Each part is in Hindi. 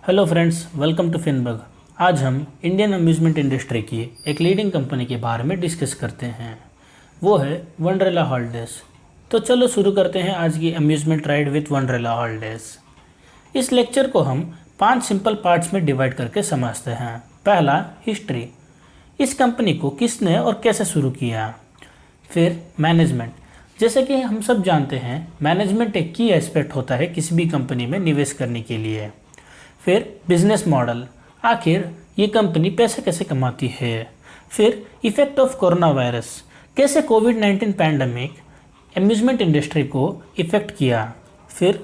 Hello friends, welcome to Finbug. आज हम इंडियन अम्यूज़मेंट इंडस्ट्री की एक लीडिंग कंपनी के बारे में डिस्कस करते हैं। वो है वंडरला हॉलीडेज़। तो चलो शुरू करते हैं आज की amusement ride with Wonderla holidays. इस लेक्चर को हम 5 सिंपल पार्ट्स में डिवाइड करके समझते हैं। पहला, हिस्ट्री, इस कंपनी को किसने और कैसे शुरू किया। फिर मैनेजमेंट, जैसे कि हम सब जानते हैं मैनेजमेंट एक की एस्पेक्ट होता है किसी भी कंपनी में निवेश करने के लिए। फिर बिजनेस मॉडल, आखिर ये कंपनी पैसे कैसे कमाती है। फिर इफेक्ट ऑफ कोरोना वायरस, कैसे कोविड-19 पैंडमिक अम्यूज़मेंट इंडस्ट्री को इफ़ेक्ट किया। फिर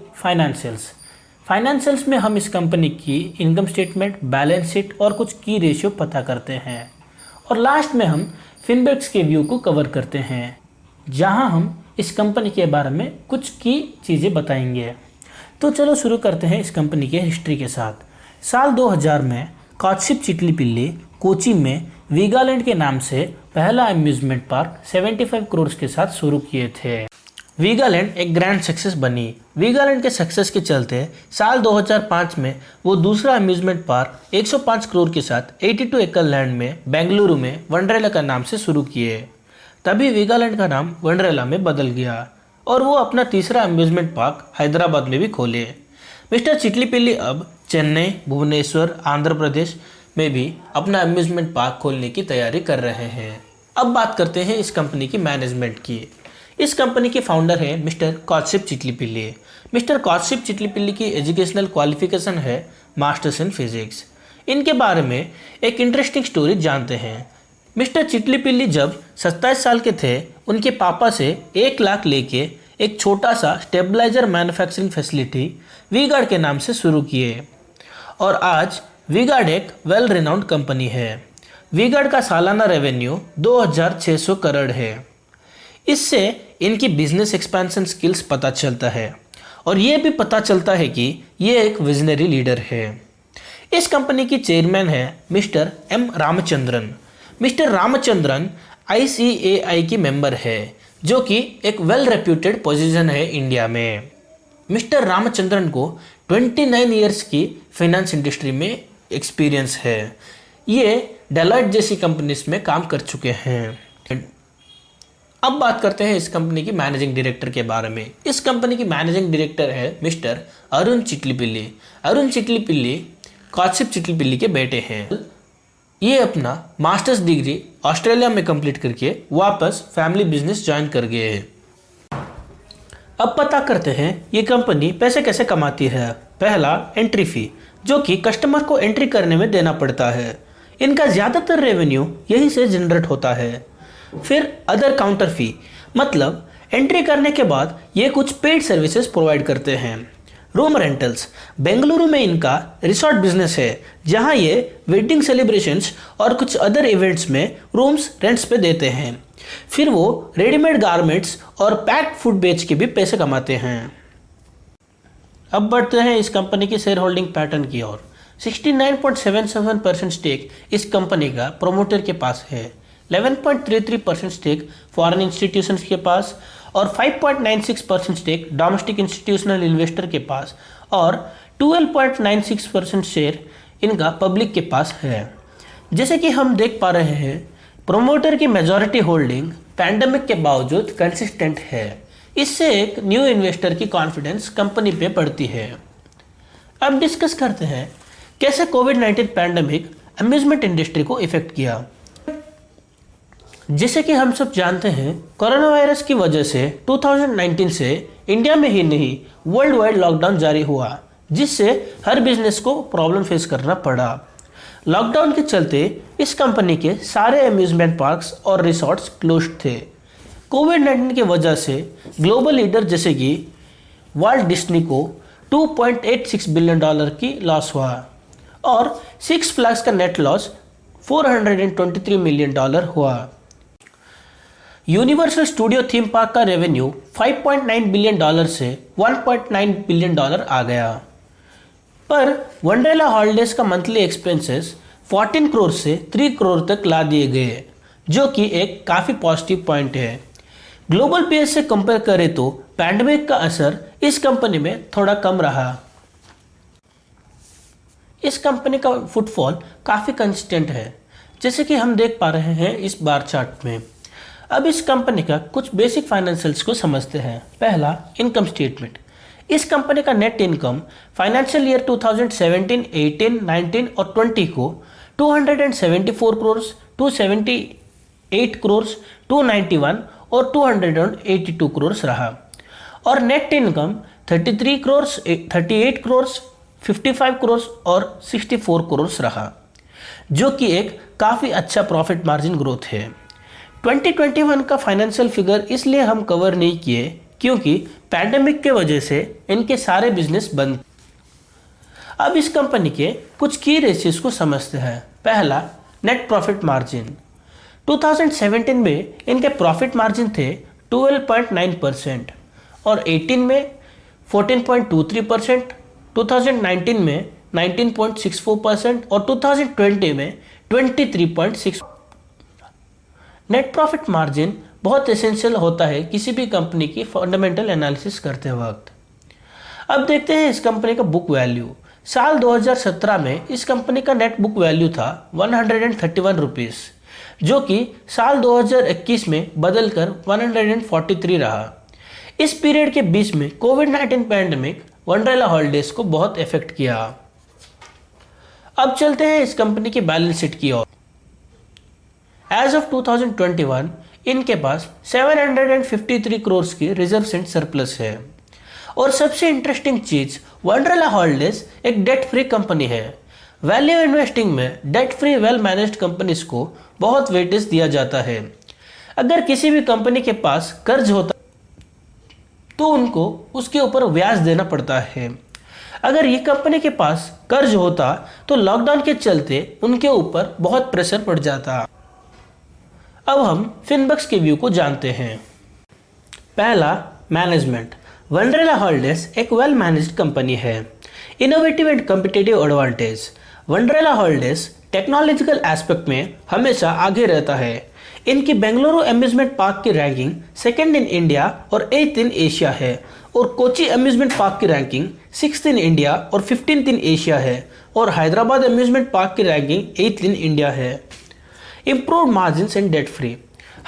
फाइनेंशियल्स में हम इस कंपनी की इनकम स्टेटमेंट, बैलेंस शीट और कुछ की रेशियो पता करते हैं। और लास्ट में हम फिनबेक्स के व्यू को कवर करते हैं, जहां हम इस कंपनी के बारे में कुछ की चीज़ें बताएंगे। तो चलो शुरू करते हैं इस कंपनी के हिस्ट्री के साथ। साल 2000 में कॉटशिप चिटलीपिल्ली कोची में वीगालैंड के नाम से पहला अम्यूज़मेंट पार्क 75 करोड़ के साथ शुरू किए थे। वीगालैंड एक ग्रैंड सक्सेस बनी। वीगालैंड के सक्सेस के चलते साल 2005 में वो दूसरा अम्यूज़मेंट पार्क 105 करोड़ के साथ 82 एकड़ लैंड में बेंगलुरु में वंडरला का नाम से शुरू किए। तभी वीगालैंड का नाम वंडरला में बदल गया और वो अपना तीसरा अम्यूज़मेंट पार्क हैदराबाद में भी खोले। मिस्टर चिटलीपिल्ली अब चेन्नई, भुवनेश्वर, आंध्र प्रदेश में भी अपना अम्यूज़मेंट पार्क खोलने की तैयारी कर रहे हैं। अब बात करते हैं इस कंपनी की मैनेजमेंट की। इस कंपनी के फाउंडर है मिस्टर कॉटशिप चिटलीपिल्ली। मिस्टर कॉटशिप चिटलीपिल्ली की एजुकेशनल क्वालिफिकेशन है मास्टर्स इन फिजिक्स। इनके बारे में एक इंटरेस्टिंग स्टोरी जानते हैं। मिस्टर चिटलीपिल्ली जब 27 साल के थे, उनके पापा से 1 लाख लेके एक छोटा सा स्टेबलाइजर मैन्युफैक्चरिंग फैसिलिटी वी-गार्ड के नाम से शुरू किए और आज वी-गार्ड एक वेल रिनाउंड कंपनी है। वी-गार्ड का सालाना रेवेन्यू 2600 करोड़ है। इससे इनकी बिजनेस एक्सपेंशन स्किल्स पता चलता है और ये भी पता चलता है कि ये एक विजनरी लीडर है। इस कंपनी की चेयरमैन है Mister M Ramachandran. Mister Ramachandran ICAI की मेंबर है, जो कि एक वेल रेप्यूटेड पोजीशन है इंडिया में। मिस्टर रामचंद्रन को 29 इयर्स की फाइनेंस इंडस्ट्री में एक्सपीरियंस है। ये डेलॉयट जैसी कंपनीज में काम कर चुके हैं। अब बात करते हैं इस कंपनी की मैनेजिंग डायरेक्टर के बारे में। इस कंपनी की मैनेजिंग डायरेक्टर है मिस्टर अरुण चिटलीपिल्ली। अरुण चिटलीपिल्ली कॉटशिप चिटलीपिल्ली के बेटे हैं। ये अपना मास्टर्स डिग्री ऑस्ट्रेलिया में कंप्लीट करके वापस फैमिली बिजनेस ज्वाइन कर गए हैं। अब पता करते हैं ये कंपनी पैसे कैसे कमाती है। पहला, एंट्री फी, जो कि कस्टमर को एंट्री करने में देना पड़ता है। इनका ज़्यादातर रेवेन्यू यहीं से जनरेट होता है। फिर अदर काउंटर फी, मतलब एंट्री करने के बाद ये कुछ पेड सर्विसेज प्रोवाइड करते हैं। रूम रेंटल्स, बेंगलुरु में इनका रिसोर्ट बिजनेस है, जहां ये वेडिंग सेलिब्रेशंस और कुछ अदर इवेंट्स में रूम्स रेंट्स पे देते हैं। फिर वो रेडीमेड गारमेंट्स और पैक्ड फूड बेच के भी पैसे कमाते हैं। अब बढ़ते हैं इस कंपनी की शेयर होल्डिंग पैटर्न की ओर। 69.77% स्टेक इस कंपनी का प्रोमोटर के पास है, 11.33% स्टेक फॉरेन इंस्टीट्यूशंस के पास और 5.96% स्टेक डोमेस्टिक इंस्टीट्यूशनल इन्वेस्टर के पास और 12.96% शेयर इनका पब्लिक के पास है। जैसे कि हम देख पा रहे हैं, प्रोमोटर की मेजॉरिटी होल्डिंग पैंडेमिक के बावजूद कंसिस्टेंट है। इससे एक न्यू इन्वेस्टर की कॉन्फिडेंस कंपनी पे बढ़ती है। अब डिस्कस करते हैं कैसे कोविड-19 पैंडेमिक अम्यूज़मेंट इंडस्ट्री को इफेक्ट किया। जैसे कि हम सब जानते हैं, कोरोना वायरस की वजह से 2019 से इंडिया में ही नहीं वर्ल्ड वाइड लॉकडाउन जारी हुआ, जिससे हर बिजनेस को प्रॉब्लम फेस करना पड़ा। लॉकडाउन के चलते इस कंपनी के सारे अम्यूज़मेंट पार्क्स और रिसोर्ट्स क्लोज थे। कोविड-19 की वजह से ग्लोबल लीडर जैसे कि वाल्ट डिज्नी को $2.86 बिलियन की लॉस हुआ और सिक्स फ्लैग्स का नेट लॉस $423 मिलियन हुआ। यूनिवर्सल स्टूडियो थीम पार्क का रेवेन्यू $5.9 बिलियन से $1.9 बिलियन आ गया। पर वंडरला हॉलीडेज का मंथली एक्सपेंसेस 14 करोड़ से 3 करोड़ तक ला दिए गए, जो कि एक काफ़ी पॉजिटिव पॉइंट है। ग्लोबल पेस से कंपेयर करें तो पैंडेमिक का असर इस कंपनी में थोड़ा कम रहा। इस कंपनी का फुटफॉल काफ़ी कंसिस्टेंट है, जैसे कि हम देख पा रहे हैं इस बार चार्ट में। अब इस कंपनी का कुछ बेसिक फाइनेंशियल्स को समझते हैं। पहला, इनकम स्टेटमेंट। इस कंपनी का नेट इनकम फाइनेंशियल ईयर 2017, 18, 19 और 20 को 274 करोड़, 278 करोड़, 291 और 282 करोड़ रहा और नेट इनकम 33 करोड़, 38 करोड़, 55 करोड़ और 64 करोड़ रहा, जो कि एक काफ़ी अच्छा प्रॉफिट मार्जिन ग्रोथ है। 2021 का फाइनेंशियल फिगर इसलिए हम कवर नहीं किए क्योंकि पैंडेमिक के वजह से इनके सारे बिजनेस बंद। अब इस कंपनी के कुछ की रेशियोज को समझते हैं। पहला, नेट प्रॉफिट मार्जिन। 2017 में इनके प्रॉफिट मार्जिन थे 12.9% और 18 में 14.23%, 2019 में 19.64% और 2020 में 23.6%। नेट प्रॉफिट मार्जिन बहुत एसेंशियल होता है किसी भी कंपनी की फंडामेंटल एनालिसिस करते वक्त। अब देखते हैं इस कंपनी का बुक वैल्यू। साल 2017 में इस कंपनी का नेट बुक वैल्यू था 131 रुपीज़, जो कि साल 2021 में बदलकर 143 रहा। इस पीरियड के बीच में कोविड-19 पैंडेमिक वंडरला हॉलिडेज को बहुत इफेक्ट किया। अब चलते हैं इस कंपनी की बैलेंस शीट की ओर। एज ऑफ 2021 इनके पास 753 करोड़ की रिजर्व एंड सरप्लस है। और सबसे इंटरेस्टिंग चीज, वंडरला हॉलिडेज एक डेट फ्री कंपनी है। वैल्यू इन्वेस्टिंग में debt free well managed companies को बहुत वेटेज दिया जाता है। अगर किसी भी कंपनी के पास कर्ज होता तो उनको उसके ऊपर ब्याज देना पड़ता है। अगर ये कंपनी के पास कर्ज होता तो लॉकडाउन के चलते उनके ऊपर बहुत प्रेशर पड़ जाता। अब हम फिनबक्स के व्यू को जानते हैं। पहला, मैनेजमेंट। वंडरला हॉलिडेज एक वेल मैनेज्ड कंपनी है। Innovative and competitive advantage. Wonderla holidays technological aspect में हमेशा आगे रहता है। इनकी बेंगलुरु अम्यूजमेंट पार्क की रैंकिंग 2nd इन इंडिया और 8th इन एशिया है और कोची अम्यूजमेंट पार्क की रैंकिंग 6th इन इंडिया और 15th इन एशिया है और हैदराबाद अम्यूजमेंट पार्क की रैंकिंग 8th इन इंडिया है। Improve margin and debt free.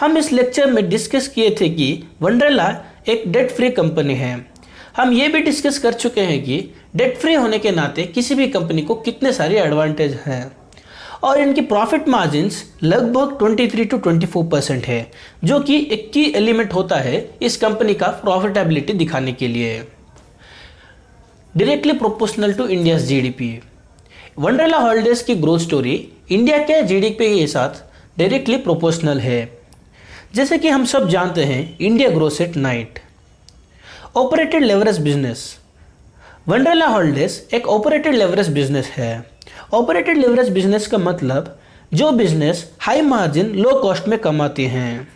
हम इस लेक्चर में डिस्कस किए थे कि वंडरला एक डेट फ्री कंपनी है। हम ये भी डिस्कस कर चुके हैं कि डेट फ्री होने के नाते किसी भी कंपनी को कितने सारे एडवांटेज हैं और इनकी प्रॉफिट मार्जिन्स लगभग 23 to 24% है, जो कि एक की एलिमेंट होता है इस कंपनी का प्रॉफिटेबिलिटी दिखाने के लिए। Directly proportional to India GDP. Wonderla Holidays की ग्रोथ स्टोरी इंडिया के जीडीपी के साथ डायरेक्टली प्रोपोर्शनल है। जैसे कि हम सब जानते हैं, India grows at night. Operated leverage business. Wonderla Holidays एक ऑपरेटेड लेवरेज बिजनेस है। ऑपरेटेड लेवरेज बिजनेस का मतलब जो business high margin low cost में कमाते हैं।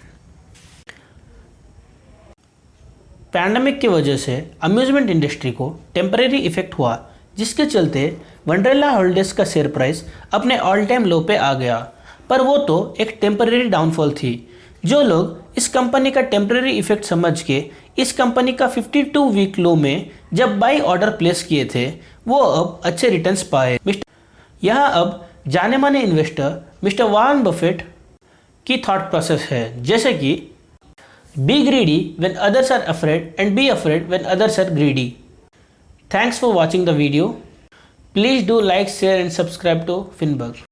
पैंडेमिक की वजह से अम्यूजमेंट इंडस्ट्री को टेम्परेरी इफेक्ट हुआ, जिसके चलते वंडरला हॉलिडेज का शेयर प्राइस अपने ऑल टाइम लो पे आ गया। पर वो तो एक टेम्परेरी डाउनफॉल थी। जो लोग इस कंपनी का टेम्परेरी इफेक्ट समझ के इस कंपनी का 52 वीक लो में जब बाई ऑर्डर प्लेस किए थे, वो अब अच्छे रिटर्न्स पाए। यहाँ अब जाने माने इन्वेस्टर मिस्टर वॉरेन बफेट की थॉट प्रोसेस है, जैसे कि be greedy when others are afraid and be afraid when others are greedy. Thanks for watching the video. Please do like, share and subscribe to Finbug.